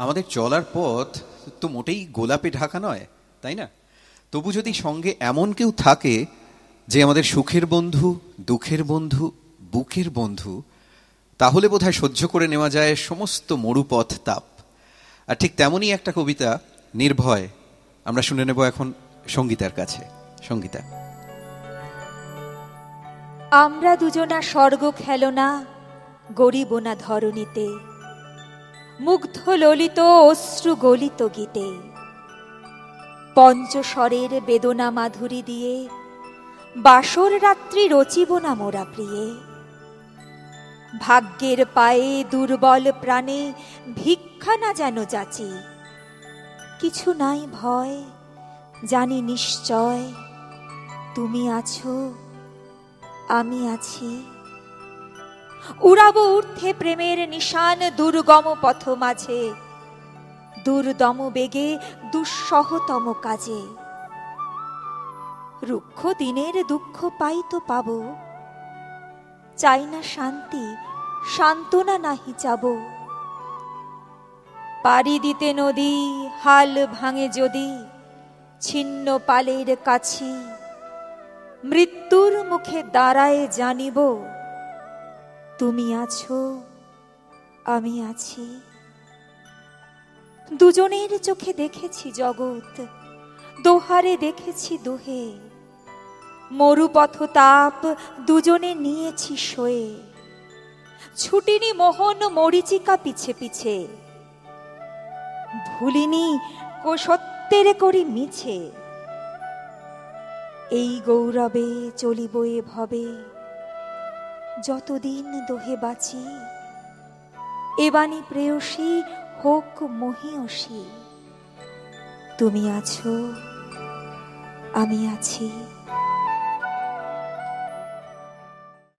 আমাদের চলার পথ তো মোটেই গোলাপে ঢাকা নয়, তাই না? তবু যদি সঙ্গে এমন কেউ থাকে যে আমাদের সুখের বন্ধু, দুঃখের বন্ধু, বুকের বন্ধু, তাহলে বোধহয় সহ্য করে নেওয়া যায় সমস্ত মরুপথ তাপ। আর ঠিক তেমনই একটা কবিতা নির্ভয় আমরা শুনে নেব এখন সঙ্গীতার কাছে। সঙ্গীতা। আমরা দুজনা স্বর্গ খেলনা গরিব না ধরণীতে, মুগ্ধ ললিত অশ্রু গলিত গীতে, পঞ্চস্বরের বেদনা মাধুরী দিয়ে বাসর রাত্রি রচিব না মোরা প্রিয়ে। ভাগ্যের পায়ে দুর্বল প্রাণে ভিক্ষা না যেন যাচি, কিছু নাই ভয়, জানি নিশ্চয় তুমি আছো, আমি আছি। উড়াবো ঊর্ধ্বে প্রেমের নিশান দুর্গম পথ মাঝে, দুর্দম বেগে দুঃসহতম কাজে। রুক্ষ দিনের দুঃখ পাই তো পাবো, চাই না শান্তি, সান্ত্বনা নাহি চাব। পাড়ি দিতে নদী হাল ভাঙে যদি, ছিন্ন পালের কাছি মৃত্যুর মুখে দাঁড়ায় জানিব তুমি আছো, আমি আছি। দুজনের চোখে দেখেছি জগৎ, দোহারে দেখেছি দোহে, মরুপথ তাপ দুজনে নিয়েছি সয়ে। ছুটিনি মোহন মরিচিকা পিছে পিছে, ভুলিনি সত্যের করি মিছে। এই গৌরবে চলিব এ ভবে, যতদিন দোহে বাঁচি। এবাণী প্রেয়সী হোক মহীয়সী, তুমি আছো, আমি আছি।